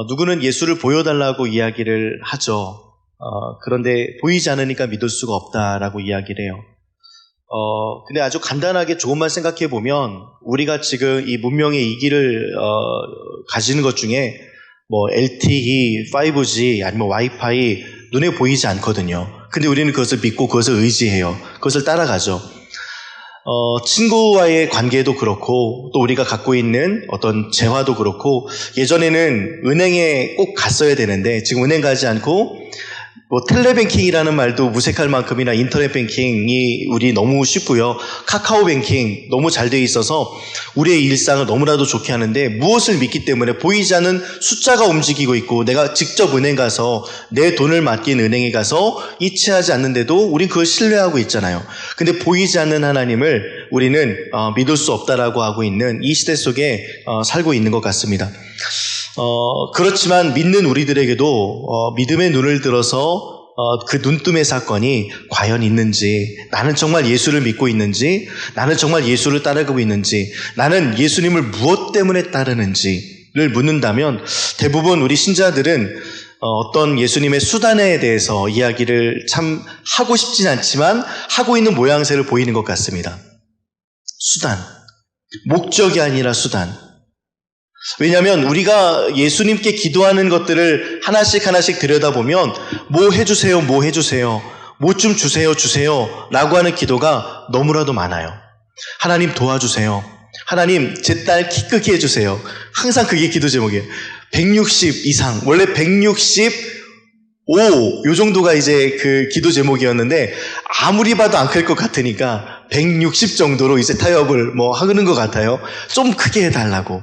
누구는 예수를 보여달라고 이야기를 하죠. 그런데 보이지 않으니까 믿을 수가 없다라고 이야기를 해요. 근데 아주 간단하게 조금만 생각해 보면 우리가 지금 이 문명의 이 길을 가지는 것 중에 뭐 LTE, 5G 아니면 와이파이 눈에 보이지 않거든요. 근데 우리는 그것을 믿고 그것을 의지해요. 그것을 따라가죠. 친구와의 관계도 그렇고 또 우리가 갖고 있는 어떤 재화도 그렇고 예전에는 은행에 꼭 갔어야 되는데 지금 은행 가지 않고 뭐 텔레뱅킹이라는 말도 무색할 만큼이나 인터넷 뱅킹이 우리 너무 쉽고요. 카카오 뱅킹 너무 잘 돼 있어서 우리의 일상을 너무나도 좋게 하는데 무엇을 믿기 때문에 보이지 않는 숫자가 움직이고 있고 내가 직접 은행 가서 내 돈을 맡긴 은행에 가서 이체하지 않는데도 우린 그걸 신뢰하고 있잖아요. 근데 보이지 않는 하나님을 우리는 믿을 수 없다라고 하고 있는 이 시대 속에 살고 있는 것 같습니다. 그렇지만 믿는 우리들에게도 믿음의 눈을 들어서 그 눈뜸의 사건이 과연 있는지, 나는 정말 예수를 믿고 있는지, 나는 정말 예수를 따르고 있는지, 나는 예수님을 무엇 때문에 따르는지를 묻는다면 대부분 우리 신자들은 어떤 예수님의 수단에 대해서 이야기를 참 하고 싶진 않지만 하고 있는 모양새를 보이는 것 같습니다. 수단, 목적이 아니라 수단. 왜냐하면 우리가 예수님께 기도하는 것들을 하나씩 들여다보면 뭐 해주세요, 뭐 해주세요, 뭐 좀 주세요 라고 하는 기도가 너무나도 많아요. 하나님 도와주세요. 하나님 제 딸 키 크게 해주세요. 항상 그게 기도 제목이에요. 160 이상, 원래 165 요 정도가 이제 그 기도 제목이었는데 아무리 봐도 안 클 것 같으니까 160 정도로 이제 타협을 뭐 하는 것 같아요. 좀 크게 해달라고.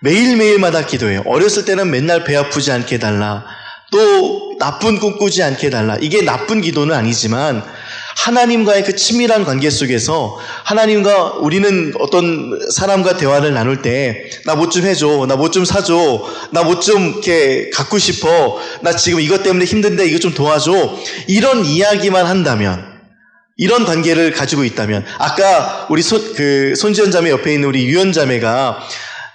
매일매일마다 기도해요. 어렸을 때는 맨날 배 아프지 않게 해달라. 또 나쁜 꿈 꾸지 않게 해달라. 이게 나쁜 기도는 아니지만 하나님과의 그 친밀한 관계 속에서 하나님과 우리는 어떤 사람과 대화를 나눌 때 나 뭐 좀 해줘, 나 뭐 좀 사줘, 나 뭐 좀 이렇게 갖고 싶어, 나 지금 이것 때문에 힘든데 이거 좀 도와줘, 이런 이야기만 한다면, 이런 관계를 가지고 있다면, 아까 우리 손지연 자매 옆에 있는 우리 유연 자매가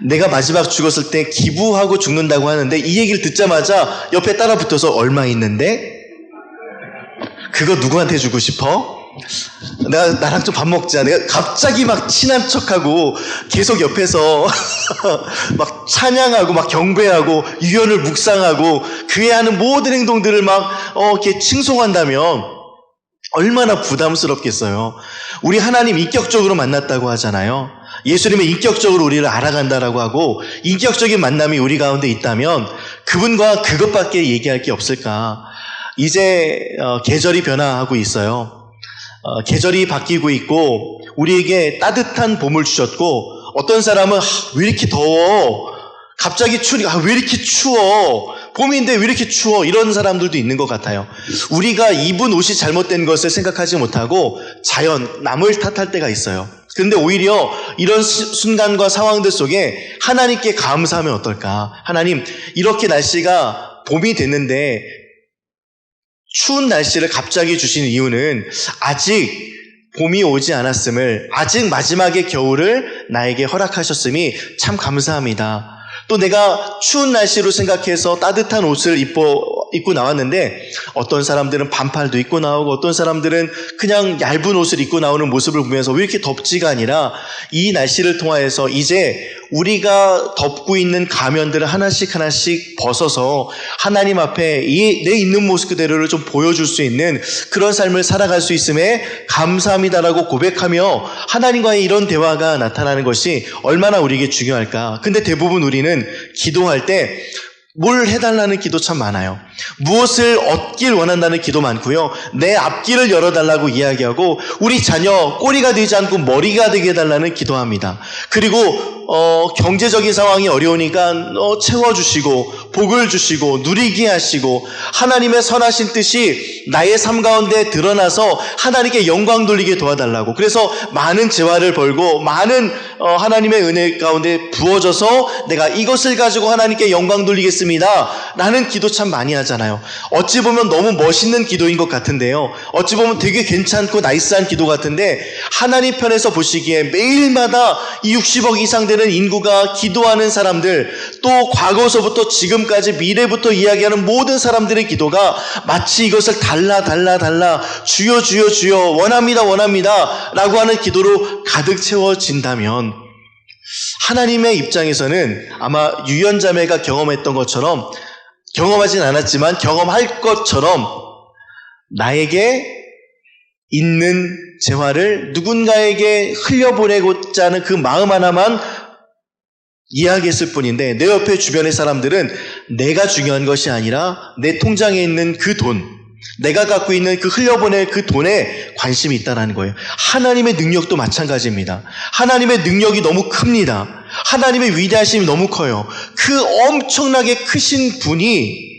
내가 마지막 죽었을 때 기부하고 죽는다고 하는데 이 얘기를 듣자마자 옆에 따라 붙어서 얼마 있는데? 그거 누구한테 주고 싶어? 나랑 좀 밥 먹자. 내가 갑자기 막 친한 척하고 계속 옆에서 막 찬양하고 막 경배하고 유연을 묵상하고 그의 하는 모든 행동들을 막 이렇게 칭송한다면 얼마나 부담스럽겠어요. 우리 하나님 인격적으로 만났다고 하잖아요. 예수님은 인격적으로 우리를 알아간다라고 하고 인격적인 만남이 우리 가운데 있다면 그분과 그것밖에 얘기할 게 없을까. 이제 계절이 변화하고 있어요. 계절이 바뀌고 있고 우리에게 따뜻한 봄을 주셨고 어떤 사람은 왜 이렇게 더워? 갑자기 추우니까 왜 이렇게 추워? 봄인데 왜 이렇게 추워? 이런 사람들도 있는 것 같아요. 우리가 입은 옷이 잘못된 것을 생각하지 못하고 자연, 남을 탓할 때가 있어요. 그런데 오히려 이런 순간과 상황들 속에 하나님께 감사하면 어떨까? 하나님, 이렇게 날씨가 봄이 됐는데 추운 날씨를 갑자기 주신 이유는 아직 봄이 오지 않았음을, 아직 마지막의 겨울을 나에게 허락하셨음이 참 감사합니다. 또 내가 추운 날씨로 생각해서 따뜻한 옷을 입고 나왔는데 어떤 사람들은 반팔도 입고 나오고 어떤 사람들은 그냥 얇은 옷을 입고 나오는 모습을 보면서 왜 이렇게 덥지가 아니라 이 날씨를 통하여서 이제 우리가 덮고 있는 가면들을 하나씩 벗어서 하나님 앞에 내 있는 모습 그대로를 좀 보여줄 수 있는 그런 삶을 살아갈 수 있음에 감사합니다라고 고백하며 하나님과의 이런 대화가 나타나는 것이 얼마나 우리에게 중요할까. 근데 대부분 우리는 기도할 때 뭘 해달라는 기도 참 많아요. 무엇을 얻길 원한다는 기도 많고요. 내 앞길을 열어달라고 이야기하고 우리 자녀 꼬리가 되지 않고 머리가 되게 해달라는 기도합니다. 그리고 경제적인 상황이 어려우니까 채워주시고 복을 주시고 누리게 하시고 하나님의 선하신 뜻이 나의 삶 가운데 드러나서 하나님께 영광 돌리게 도와달라고. 그래서 많은 재화를 벌고 많은 하나님의 은혜 가운데 부어져서 내가 이것을 가지고 하나님께 영광 돌리겠습니다 라는 기도 참 많이 하잖아요. 어찌 보면 너무 멋있는 기도인 것 같은데요, 어찌 보면 되게 괜찮고 나이스한 기도 같은데, 하나님 편에서 보시기에 매일마다 이 60억 이상 되는 인구가 기도하는 사람들, 또 과거서부터 지금까지 미래부터 이야기하는 모든 사람들의 기도가 마치 이것을 달라 주여 주여 주여 원합니다 라고 하는 기도로 가득 채워진다면, 하나님의 입장에서는 아마 유연자매가 경험했던 것처럼, 경험하진 않았지만 경험할 것처럼 나에게 있는 재화를 누군가에게 흘려보내고자 하는 그 마음 하나만 이야기했을 뿐인데, 내 옆에 주변의 사람들은 내가 중요한 것이 아니라 내 통장에 있는 그 돈, 내가 갖고 있는 그 흘려보낼 그 돈에 관심이 있다는 거예요. 하나님의 능력도 마찬가지입니다. 하나님의 능력이 너무 큽니다. 하나님의 위대하심이 너무 커요. 그 엄청나게 크신 분이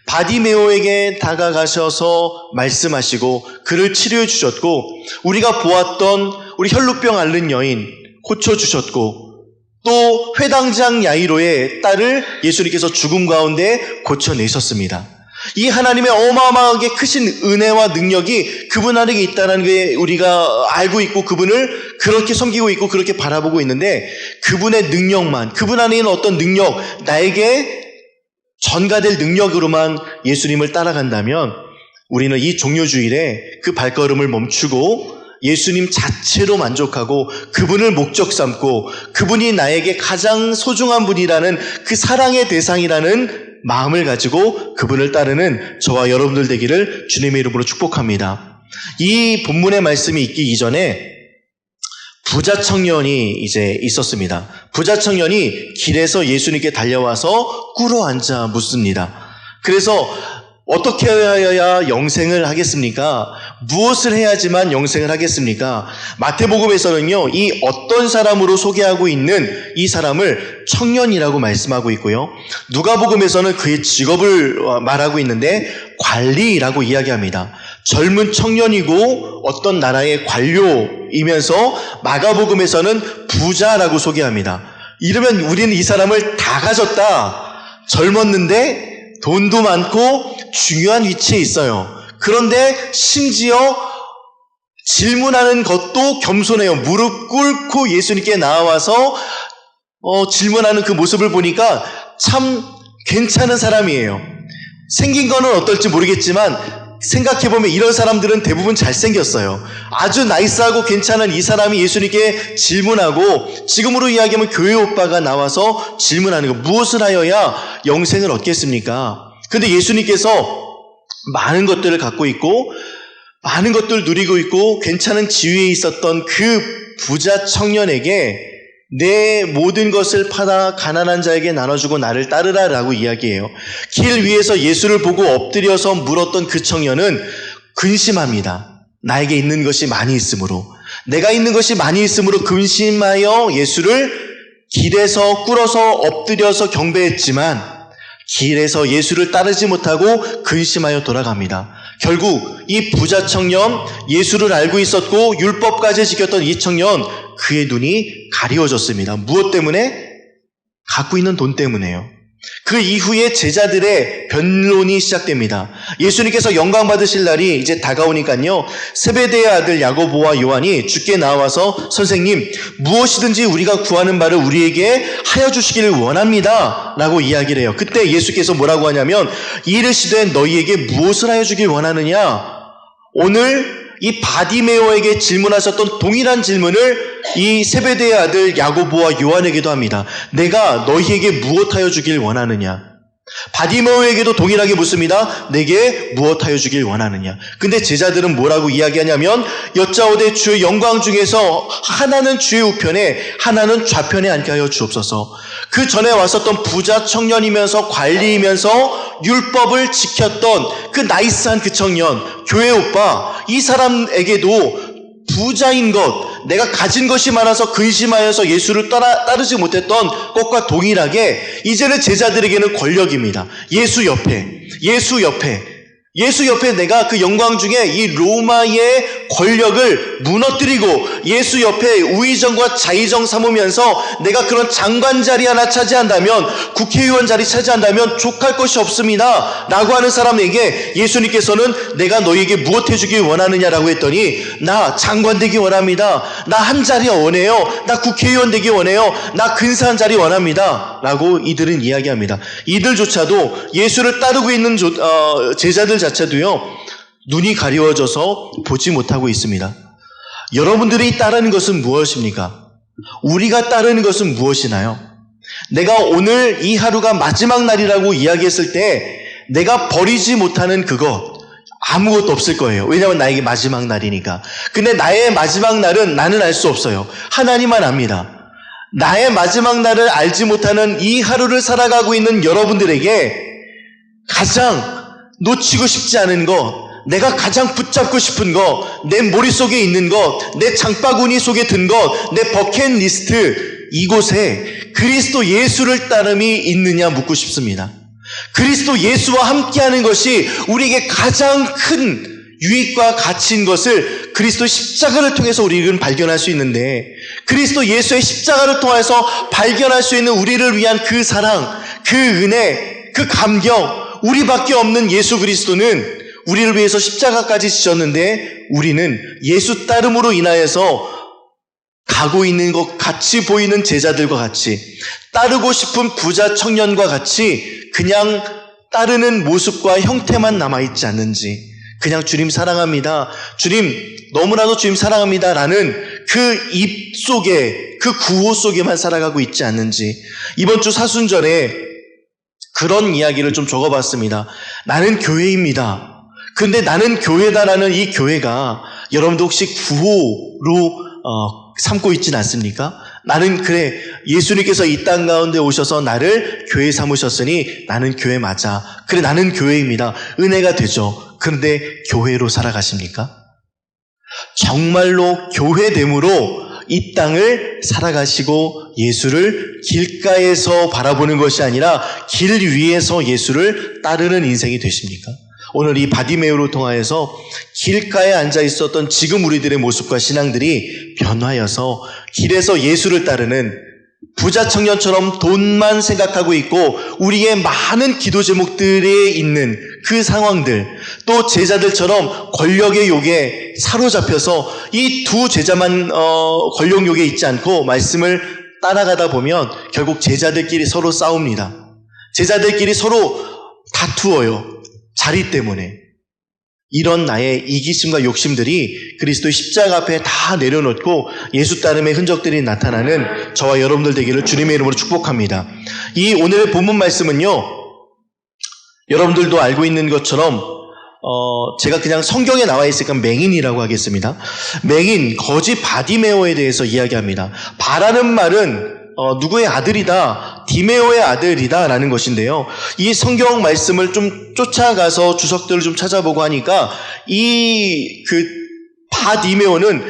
바디메오에게 다가가셔서 말씀하시고 그를 치료해 주셨고, 우리가 보았던 우리 혈루병 앓는 여인 고쳐주셨고, 또 회당장 야이로의 딸을 예수님께서 죽음 가운데 고쳐내셨습니다. 이 하나님의 어마어마하게 크신 은혜와 능력이 그분 안에 있다는 게 우리가 알고 있고, 그분을 그렇게 섬기고 있고 그렇게 바라보고 있는데, 그분의 능력만, 그분 안에 있는 어떤 능력, 나에게 전가될 능력으로만 예수님을 따라간다면, 우리는 이 종료주일에 그 발걸음을 멈추고 예수님 자체로 만족하고 그분을 목적 삼고 그분이 나에게 가장 소중한 분이라는 그 사랑의 대상이라는 마음을 가지고 그분을 따르는 저와 여러분들 되기를 주님의 이름으로 축복합니다. 이 본문의 말씀이 있기 이전에 부자 청년이 이제 있었습니다. 부자 청년이 길에서 예수님께 달려와서 꿇어 앉아 묻습니다. 그래서 어떻게 해야 영생을 하겠습니까? 무엇을 해야지만 영생을 하겠습니까? 마태복음에서는요, 이 어떤 사람으로 소개하고 있는 이 사람을 청년이라고 말씀하고 있고요, 누가복음에서는 그의 직업을 말하고 있는데 관리라고 이야기합니다. 젊은 청년이고 어떤 나라의 관료이면서 마가복음에서는 부자라고 소개합니다. 이러면 우리는 이 사람을 다 가졌다, 젊었는데 돈도 많고 중요한 위치에 있어요. 그런데 심지어 질문하는 것도 겸손해요. 무릎 꿇고 예수님께 나와서 질문하는 그 모습을 보니까 참 괜찮은 사람이에요. 생긴 거는 어떨지 모르겠지만 생각해보면 이런 사람들은 대부분 잘생겼어요. 아주 나이스하고 괜찮은 이 사람이 예수님께 질문하고, 지금으로 이야기하면 교회 오빠가 나와서 질문하는 거, 무엇을 하여야 영생을 얻겠습니까? 근데 예수님께서 많은 것들을 갖고 있고 많은 것들을 누리고 있고 괜찮은 지위에 있었던 그 부자 청년에게 내 모든 것을 팔아 가난한 자에게 나눠주고 나를 따르라라고 이야기해요. 길 위에서 예수를 보고 엎드려서 물었던 그 청년은 근심합니다. 나에게 있는 것이 많이 있으므로, 내가 있는 것이 많이 있으므로 근심하여 예수를 길에서 꿇어서 엎드려서 경배했지만 길에서 예수를 따르지 못하고 근심하여 돌아갑니다. 결국 이 부자 청년, 예수를 알고 있었고 율법까지 지켰던 이 청년, 그의 눈이 가리워졌습니다. 무엇 때문에? 갖고 있는 돈 때문에요. 그 이후에 제자들의 변론이 시작됩니다. 예수님께서 영광 받으실 날이 이제 다가오니까요, 세베대의 아들 야고보와 요한이 주께 나와서 선생님, 무엇이든지 우리가 구하는 바를 우리에게 하여 주시기를 원합니다 라고 이야기를 해요. 그때 예수께서 뭐라고 하냐면, 이르시되 너희에게 무엇을 하여 주길 원하느냐? 오늘 이 바디메오에게 질문하셨던 동일한 질문을 이 세베대의 아들 야고보와 요한에게도 합니다. 내가 너희에게 무엇하여 주길 원하느냐? 바디메오에게도 동일하게 묻습니다. 내게 무엇하여 주길 원하느냐? 근데 제자들은 뭐라고 이야기하냐면, 여짜오되 주의 영광 중에서 하나는 주의 우편에 하나는 좌편에 앉게 하여 주옵소서. 그 전에 왔었던 부자 청년이면서 관리이면서 율법을 지켰던 그 나이스한 그 청년, 교회 오빠, 이 사람에게도 부자인 것, 내가 가진 것이 많아서 근심하여서 예수를 따르지 못했던 것과 동일하게 이제는 제자들에게는 권력입니다. 예수 옆에 내가 그 영광 중에 이 로마의 권력을 무너뜨리고 예수 옆에 우의정과 자의정 삼으면서 내가 그런 장관 자리 하나 차지한다면, 국회의원 자리 차지한다면 족할 것이 없습니다 라고 하는 사람에게 예수님께서는 내가 너희에게 무엇 해주길 원하느냐라고 했더니, 나 장관 되기 원합니다, 나 한 자리 원해요, 나 국회의원 되기 원해요, 나 근사한 자리 원합니다 라고 이들은 이야기합니다. 이들조차도 예수를 따르고 있는 제자들 자체도요, 눈이 가리워져서 보지 못하고 있습니다. 여러분들이 따르는 것은 무엇입니까? 우리가 따르는 것은 무엇이나요? 내가 오늘 이 하루가 마지막 날이라고 이야기했을 때 내가 버리지 못하는 그것 아무것도 없을 거예요. 왜냐하면 나에게 마지막 날이니까. 근데 나의 마지막 날은 나는 알 수 없어요. 하나님만 압니다. 나의 마지막 날을 알지 못하는 이 하루를 살아가고 있는 여러분들에게 가장 놓치고 싶지 않은 것, 내가 가장 붙잡고 싶은 것, 내 머릿속에 있는 것, 내 장바구니 속에 든 것, 내 버킷리스트, 이곳에 그리스도 예수를 따름이 있느냐 묻고 싶습니다. 그리스도 예수와 함께하는 것이 우리에게 가장 큰 유익과 가치인 것을 그리스도 십자가를 통해서 우리는 발견할 수 있는데, 그리스도 예수의 십자가를 통해서 발견할 수 있는 우리를 위한 그 사랑, 그 은혜, 그 감격, 우리밖에 없는 예수 그리스도는 우리를 위해서 십자가까지 지셨는데, 우리는 예수 따름으로 인하여서 가고 있는 것 같이 보이는 제자들과 같이, 따르고 싶은 부자 청년과 같이 그냥 따르는 모습과 형태만 남아있지 않는지, 그냥 주님 사랑합니다, 주님 너무나도 주님 사랑합니다 라는 그 입 속에, 그 구호 속에만 살아가고 있지 않는지. 이번 주 사순절에 그런 이야기를 좀 적어봤습니다. 나는 교회입니다. 근데 나는 교회다라는 이 교회가 여러분도 혹시 구호로 삼고 있진 않습니까? 나는 그래, 예수님께서 이 땅 가운데 오셔서 나를 교회 삼으셨으니 나는 교회 맞아. 그래, 나는 교회입니다. 은혜가 되죠. 그런데 교회로 살아가십니까? 정말로 교회됨으로 이 땅을 살아가시고 예수를 길가에서 바라보는 것이 아니라 길 위에서 예수를 따르는 인생이 되십니까? 오늘 이 바디메오를 통하여서 길가에 앉아 있었던 지금 우리들의 모습과 신앙들이 변화여서 길에서 예수를 따르는 부자 청년처럼 돈만 생각하고 있고 우리의 많은 기도 제목들에 있는 그 상황들, 또 제자들처럼 권력의 욕에 사로잡혀서 이 두 제자만 권력 욕에 있지 않고 말씀을 따라가다 보면 결국 제자들끼리 서로 싸웁니다. 제자들끼리 서로 다투어요. 자리 때문에. 이런 나의 이기심과 욕심들이 그리스도의 십자가 앞에 다 내려놓고 예수 따름의 흔적들이 나타나는 저와 여러분들 되기를 주님의 이름으로 축복합니다. 이 오늘의 본문 말씀은요, 여러분들도 알고 있는 것처럼 제가 그냥 성경에 나와 있으니까 맹인이라고 하겠습니다. 맹인, 거지 바디메오에 대해서 이야기합니다. 바라는 말은 누구의 아들이다, 디메오의 아들이다 라는 것인데요, 이 성경 말씀을 좀 쫓아가서 주석들을 좀 찾아보고 하니까 이 바디메오는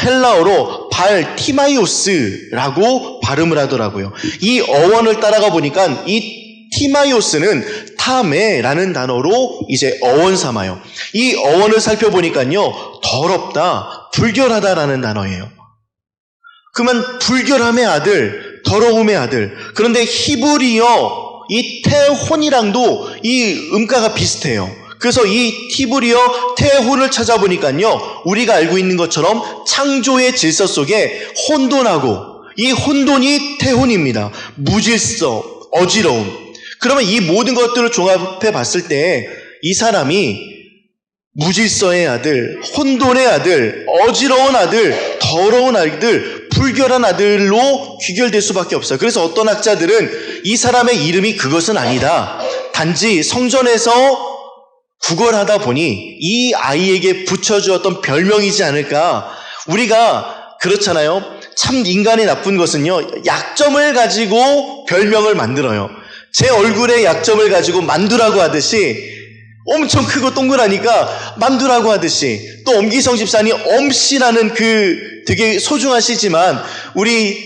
헬라어로 발티마이오스라고 발음을 하더라고요. 이 어원을 따라가 보니까 이 티마이오스는 타메라는 단어로 이제 어원 삼아요. 이 어원을 살펴보니까요, 더럽다, 불결하다라는 단어예요. 그러면 불결함의 아들, 더러움의 아들. 그런데 히브리어 이 테혼이랑도 이 음가가 비슷해요. 그래서 이 히브리어 테혼을 찾아보니까요, 우리가 알고 있는 것처럼 창조의 질서 속에 혼돈하고, 이 혼돈이 테혼입니다. 무질서, 어지러움. 그러면 이 모든 것들을 종합해 봤을 때 이 사람이 무질서의 아들, 혼돈의 아들, 어지러운 아들, 더러운 아들, 불결한 아들로 귀결될 수밖에 없어요. 그래서 어떤 학자들은 이 사람의 이름이 그것은 아니다, 단지 성전에서 구걸하다 보니 이 아이에게 붙여주었던 별명이지 않을까. 우리가 그렇잖아요. 참 인간의 나쁜 것은요, 약점을 가지고 별명을 만들어요. 제 얼굴에 약점을 가지고 만두라고 하듯이, 엄청 크고 동그라니까 만두라고 하듯이, 또 엄기성 집사님 엄씨라는 되게 소중하시지만 우리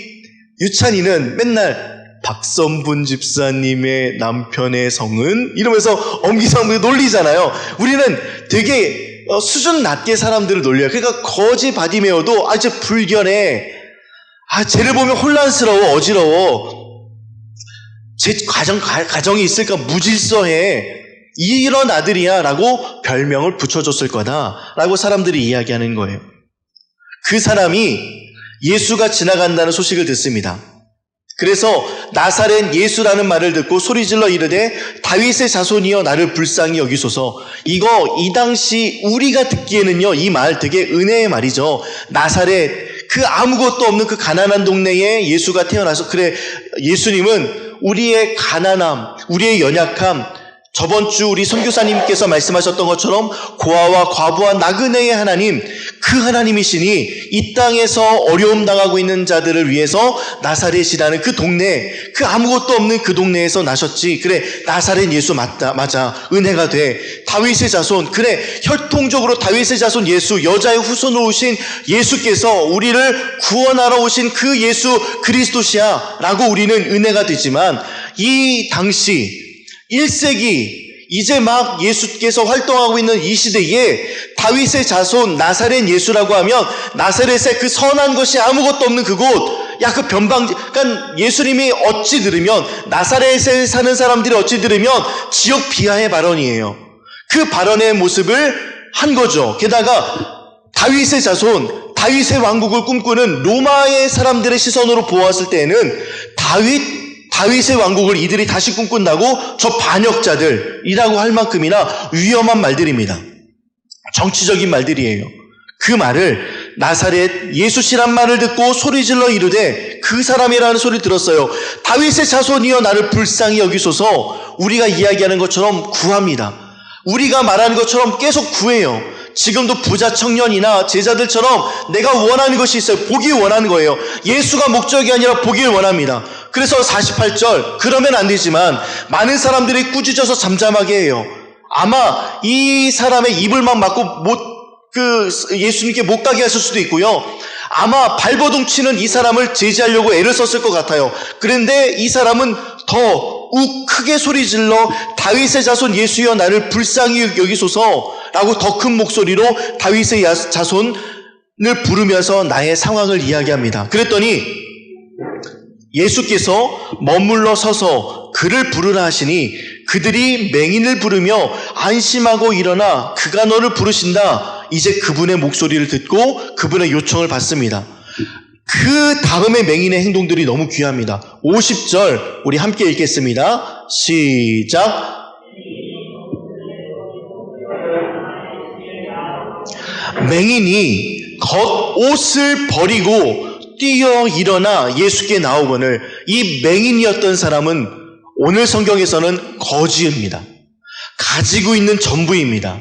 유찬이는 맨날 박선분 집사님의 남편의 성은 이러면서 엄기성 놀리잖아요. 우리는 되게 수준 낮게 사람들을 놀려요. 그러니까 거지 바디메오도 이제 불결해. 쟤를 보면 혼란스러워, 어지러워. 제 가정이 있을까 무질서해. 이런 아들이야 라고 별명을 붙여줬을 거다 라고 사람들이 이야기하는 거예요. 그 사람이 예수가 지나간다는 소식을 듣습니다. 그래서 나사렛 예수라는 말을 듣고 소리질러 이르되 다윗의 자손이여 나를 불쌍히 여기소서. 이거 이 당시 우리가 듣기에는요, 이 말 되게 은혜의 말이죠. 나사렛, 그 아무것도 없는 그 가난한 동네에 예수가 태어나서, 그래, 예수님은 우리의 가난함, 우리의 연약함, 저번 주 우리 선교사님께서 말씀하셨던 것처럼 고아와 과부와 나그네의 하나님, 그 하나님이시니 이 땅에서 어려움 당하고 있는 자들을 위해서 나사렛이라는 그 동네, 그 아무것도 없는 그 동네에서 나셨지. 그래, 나사렛 예수 맞아. 은혜가 돼. 다윗의 자손, 그래, 혈통적으로 다윗의 자손 예수, 여자의 후손으로 오신 예수께서 우리를 구원하러 오신 그 예수 그리스도시야 라고 우리는 은혜가 되지만, 이 당시 1세기 이제 막 예수께서 활동하고 있는 이 시대에 다윗의 자손 나사렛 예수라고 하면 나사렛의 그 선한 것이 아무것도 없는 그곳, 그 변방지, 그러니까 예수님이 어찌 들으면, 나사렛에 사는 사람들이 어찌 들으면 지역 비하의 발언이에요. 그 발언의 모습을 한 거죠. 게다가 다윗의 자손, 다윗의 왕국을 꿈꾸는 로마의 사람들의 시선으로 보았을 때에는 다윗의 왕국을 이들이 다시 꿈꾼다고 저 반역자들이라고 할 만큼이나 위험한 말들입니다. 정치적인 말들이에요. 그 말을 나사렛 예수시란 말을 듣고 소리질러 이르되 그 사람이라는 소리를 들었어요. 다윗의 자손이여 나를 불쌍히 여기소서. 우리가 이야기하는 것처럼 구합니다. 우리가 말하는 것처럼 계속 구해요. 지금도 부자 청년이나 제자들처럼 내가 원하는 것이 있어요. 보길 원하는 거예요. 예수가 목적이 아니라 보길 원합니다. 그래서 48절, 그러면 안 되지만 많은 사람들이 꾸짖어서 잠잠하게 해요. 아마 이 사람의 입을만 막고 예수님께 못 가게 하실 수도 있고요. 아마 발버둥 치는 이 사람을 제지하려고 애를 썼을 것 같아요. 그런데 이 사람은 더 크게 소리질러 다윗의 자손 예수여 나를 불쌍히 여기소서라고 더 큰 목소리로 다윗의 자손을 부르면서 나의 상황을 이야기합니다. 그랬더니 예수께서 머물러 서서 그를 부르라 하시니 그들이 맹인을 부르며 안심하고 일어나 그가 너를 부르신다. 이제 그분의 목소리를 듣고 그분의 요청을 받습니다. 그 다음에 맹인의 행동들이 너무 귀합니다. 50절 우리 함께 읽겠습니다. 시작. 맹인이 겉옷을 버리고 뛰어 일어나 예수께 나오거늘, 이 맹인이었던 사람은 오늘 성경에서는 거지입니다. 가지고 있는 전부입니다.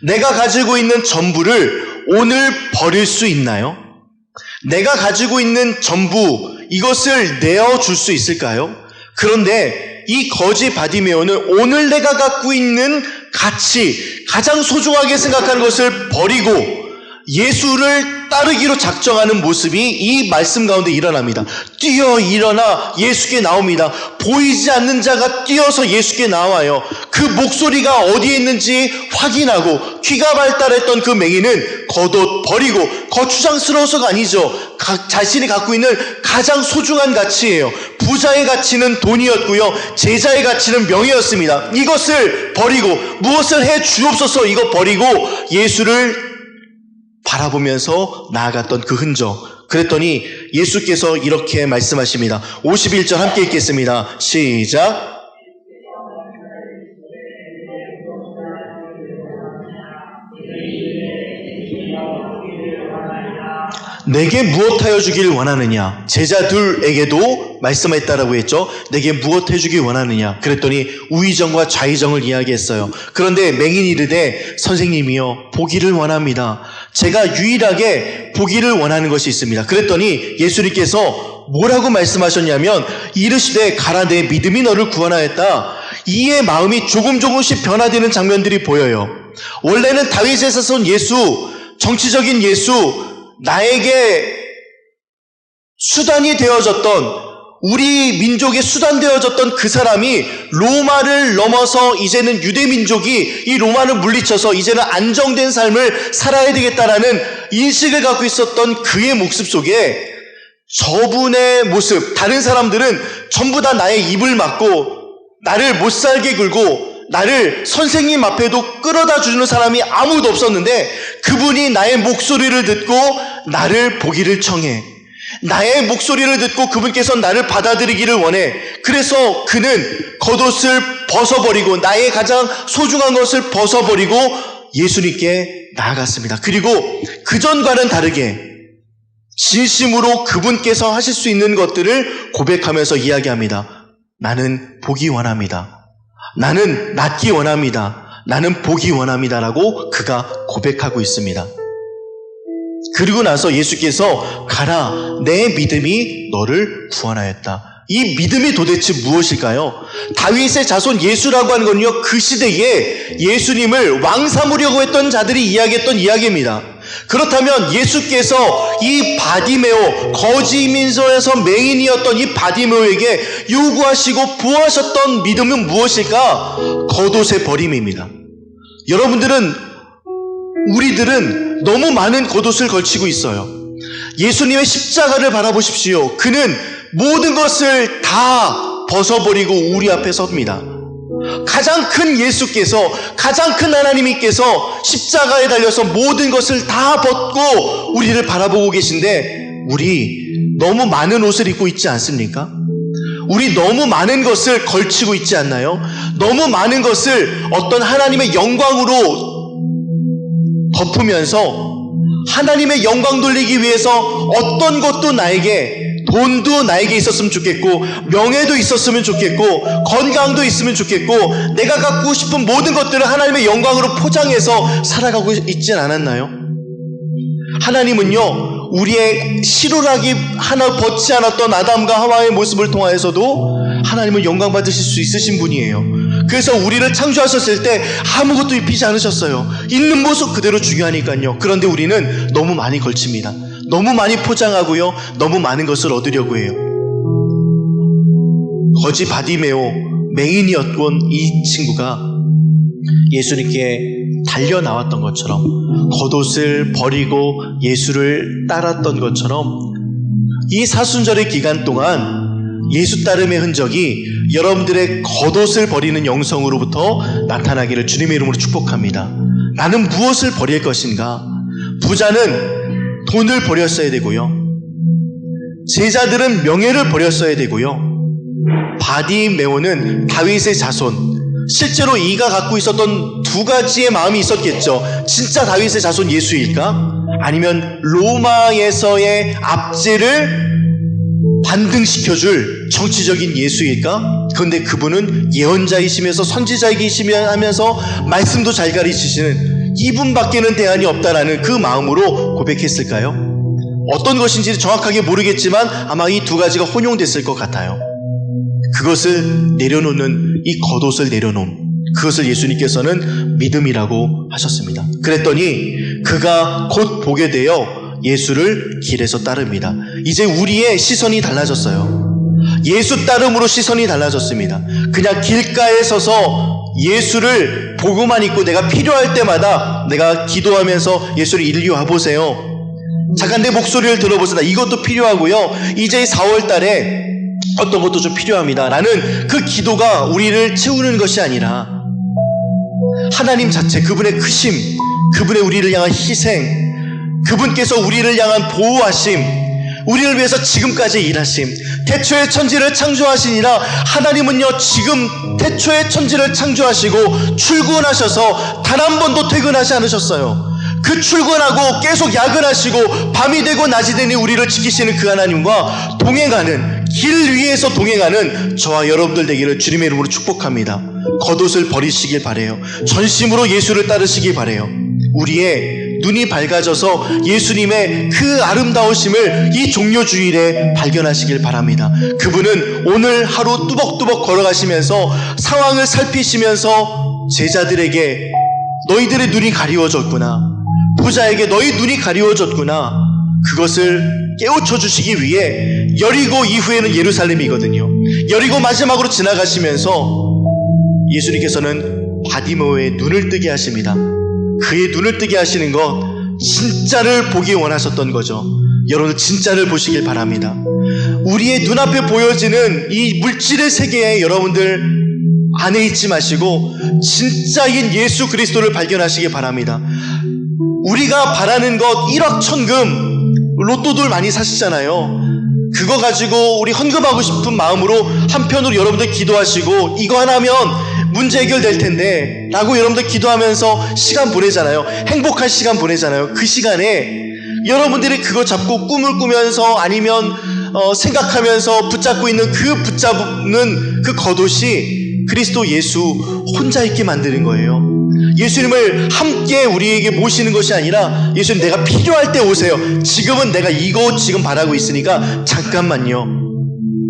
내가 가지고 있는 전부를 오늘 버릴 수 있나요? 내가 가지고 있는 전부, 이것을 내어줄 수 있을까요? 그런데 이 거지 바디메오는 오늘 내가 갖고 있는 가치, 가장 소중하게 생각하는 것을 버리고 예수를 따르기로 작정하는 모습이 이 말씀 가운데 일어납니다. 뛰어 일어나 예수께 나옵니다. 보이지 않는 자가 뛰어서 예수께 나와요. 그 목소리가 어디에 있는지 확인하고, 귀가 발달했던 그 맹인은 겉옷 버리고, 거추장스러워서가 아니죠. 자신이 갖고 있는 가장 소중한 가치예요. 부자의 가치는 돈이었고요, 제자의 가치는 명예였습니다. 이것을 버리고, 무엇을 해 주옵소서, 이거 버리고 예수를 바라보면서 나아갔던 그 흔적. 그랬더니 예수께서 이렇게 말씀하십니다. 51절 함께 읽겠습니다. 시작. 내게 무엇하여 주길 원하느냐? 제자들에게도 말씀했다라고 했죠. 내게 무엇 해주길 원하느냐? 그랬더니 우의정과 좌의정을 이야기했어요. 그런데 맹인이 이르되 선생님이여 보기를 원합니다. 제가 유일하게 보기를 원하는 것이 있습니다. 그랬더니 예수님께서 뭐라고 말씀하셨냐면 이르시되 가라 내 믿음이 너를 구원하였다. 이의 마음이 조금씩 변화되는 장면들이 보여요. 원래는 다윗의 자손 예수, 정치적인 예수, 나에게 수단이 되어졌던 우리 민족의 수단 되어졌던 그 사람이 로마를 넘어서 이제는 유대 민족이 이 로마를 물리쳐서 이제는 안정된 삶을 살아야 되겠다라는 인식을 갖고 있었던 그의 모습 속에 저분의 모습, 다른 사람들은 전부 다 나의 입을 막고 나를 못 살게 굴고 나를 선생님 앞에도 끌어다 주는 사람이 아무도 없었는데 그분이 나의 목소리를 듣고 나를 보기를 청해. 나의 목소리를 듣고 그분께서 나를 받아들이기를 원해. 그래서 그는 겉옷을 벗어버리고 나의 가장 소중한 것을 벗어버리고 예수님께 나아갔습니다. 그리고 그전과는 다르게 진심으로 그분께서 하실 수 있는 것들을 고백하면서 이야기합니다. 나는 보기 원합니다. 나는 낫기 원합니다. 나는 보기 원합니다라고 그가 고백하고 있습니다. 그리고 나서 예수께서 가라, 내 믿음이 너를 구원하였다. 이 믿음이 도대체 무엇일까요? 다윗의 자손 예수라고 하는 건요, 그 시대에 예수님을 왕 삼으려고 했던 자들이 이야기했던 이야기입니다. 그렇다면 예수께서 이 바디메오, 거지 민서에서 맹인이었던 이 바디메오에게 요구하시고 부어하셨던 믿음은 무엇일까? 겉옷의 버림입니다. 우리들은 너무 많은 겉옷을 걸치고 있어요. 예수님의 십자가를 바라보십시오. 그는 모든 것을 다 벗어버리고 우리 앞에 섭니다. 가장 큰 예수께서, 가장 큰 하나님께서 십자가에 달려서 모든 것을 다 벗고 우리를 바라보고 계신데 우리 너무 많은 옷을 입고 있지 않습니까? 우리 너무 많은 것을 걸치고 있지 않나요? 너무 많은 것을 어떤 하나님의 영광으로 덮으면서 하나님의 영광 돌리기 위해서 어떤 것도 나에게, 돈도 나에게 있었으면 좋겠고, 명예도 있었으면 좋겠고, 건강도 있으면 좋겠고, 내가 갖고 싶은 모든 것들을 하나님의 영광으로 포장해서 살아가고 있진 않았나요? 하나님은요, 우리의 실오라기 하나 벗지 않았던 아담과 하와의 모습을 통하여서도 하나님은 영광 받으실 수 있으신 분이에요. 그래서 우리를 창조하셨을 때 아무것도 입히지 않으셨어요. 있는 모습 그대로 중요하니까요. 그런데 우리는 너무 많이 걸칩니다. 너무 많이 포장하고요, 너무 많은 것을 얻으려고 해요. 거지 바디메오, 맹인이었던 이 친구가 예수님께 달려 나왔던 것처럼, 겉옷을 버리고 예수를 따랐던 것처럼, 이 사순절의 기간 동안 예수 따름의 흔적이 여러분들의 겉옷을 버리는 영성으로부터 나타나기를 주님의 이름으로 축복합니다. 나는 무엇을 버릴 것인가? 부자는 돈을 버렸어야 되고요, 제자들은 명예를 버렸어야 되고요, 바디메오는 다윗의 자손, 실제로 이가 갖고 있었던 두 가지의 마음이 있었겠죠. 진짜 다윗의 자손 예수일까? 아니면 로마에서의 압제를 반등시켜줄 정치적인 예수일까? 그런데 그분은 예언자이시면서 선지자이시면서 말씀도 잘 가르치시는 이분밖에는 대안이 없다라는 그 마음으로 고백했을까요? 어떤 것인지 정확하게 모르겠지만 아마 이 두 가지가 혼용됐을 것 같아요. 그것을 내려놓는, 이 겉옷을 내려놓은 그것을 예수님께서는 믿음이라고 하셨습니다. 그랬더니 그가 곧 보게 되어 예수를 길에서 따릅니다. 이제 우리의 시선이 달라졌어요. 예수 따름으로 시선이 달라졌습니다. 그냥 길가에 서서 예수를 보고만 있고 내가 필요할 때마다 내가 기도하면서 예수를 이리 와보세요, 잠깐 내 목소리를 들어보세요, 이것도 필요하고요, 이제 4월 달에 어떤 것도 좀 필요합니다 라는 그 기도가 우리를 채우는 것이 아니라 하나님 자체, 그분의 크심, 그분의 우리를 향한 희생, 그분께서 우리를 향한 보호하심, 우리를 위해서 지금까지 일하심, 태초의 천지를 창조하시니라 하나님은요, 지금 태초의 천지를 창조하시고 출근하셔서 단 한 번도 퇴근하지 않으셨어요. 그 출근하고 계속 야근하시고 밤이 되고 낮이 되니 우리를 지키시는 그 하나님과 동행하는, 길 위에서 동행하는 저와 여러분들 되기를 주님의 이름으로 축복합니다. 겉옷을 버리시길 바래요. 전심으로 예수를 따르시길 바래요. 우리의 눈이 밝아져서 예수님의 그 아름다우심을 이 종료주일에 발견하시길 바랍니다. 그분은 오늘 하루 뚜벅뚜벅 걸어가시면서 상황을 살피시면서 제자들에게 너희들의 눈이 가리워졌구나, 부자에게 너희 눈이 가리워졌구나, 그것을 깨우쳐 주시기 위해 여리고 이후에는 예루살렘이거든요. 여리고 마지막으로 지나가시면서 예수님께서는 바디메오의 눈을 뜨게 하십니다. 그의 눈을 뜨게 하시는 것, 진짜를 보기 원하셨던 거죠. 여러분, 진짜를 보시길 바랍니다. 우리의 눈앞에 보여지는 이 물질의 세계에 여러분들 안에 있지 마시고 진짜인 예수 그리스도를 발견하시기 바랍니다. 우리가 바라는 것 1억 1000금 로또들 많이 사시잖아요. 그거 가지고 우리 헌금하고 싶은 마음으로 한편으로 여러분들 기도하시고 이거 하나 하면 문제 해결될 텐데 라고 여러분들 기도하면서 시간 보내잖아요. 행복한 시간 보내잖아요. 그 시간에 여러분들이 그거 잡고 꿈을 꾸면서 아니면 생각하면서 붙잡고 있는 그 붙잡는 그 겉옷이 그리스도 예수 혼자 있게 만드는 거예요. 예수님을 함께 우리에게 모시는 것이 아니라 예수님, 내가 필요할 때 오세요. 지금은 내가 이거 지금 바라고 있으니까 잠깐만요.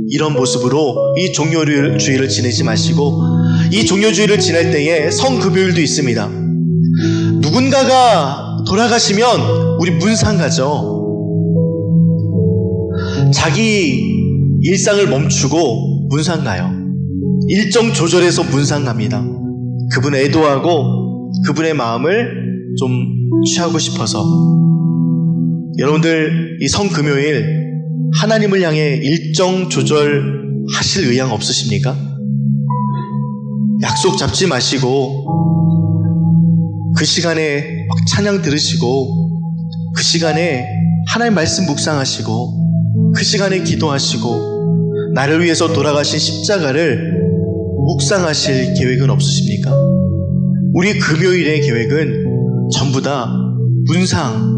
이런 모습으로 이 종료주의를 지내지 마시고, 이 종료주의를 지낼 때에 성금요일도 있습니다. 누군가가 돌아가시면 우리 문상 가죠. 자기 일상을 멈추고 문상 가요. 일정 조절해서 문상 갑니다. 그분 애도하고 그분의 마음을 좀 취하고 싶어서. 여러분들, 이 성금요일 하나님을 향해 일정 조절하실 의향 없으십니까? 약속 잡지 마시고 그 시간에 막 찬양 들으시고 그 시간에 하나님 말씀 묵상하시고 그 시간에 기도하시고 나를 위해서 돌아가신 십자가를 묵상하실 계획은 없으십니까? 우리 금요일의 계획은 전부 다 문상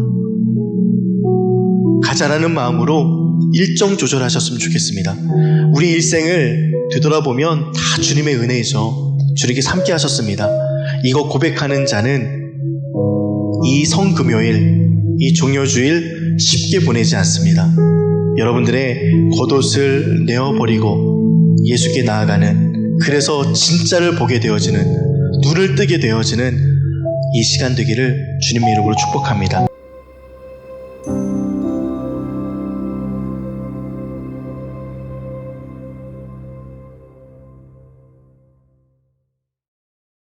가자라는 마음으로 일정 조절하셨으면 좋겠습니다. 우리 일생을 되돌아보면 다 주님의 은혜이죠. 주님께 함께 하셨습니다. 이거 고백하는 자는 이 성금요일, 이 종료주일 쉽게 보내지 않습니다. 여러분들의 겉옷을 내어버리고 예수께 나아가는, 그래서 진짜를 보게 되어지는, 눈을 뜨게 되어지는 이 시간 되기를 주님의 이름으로 축복합니다.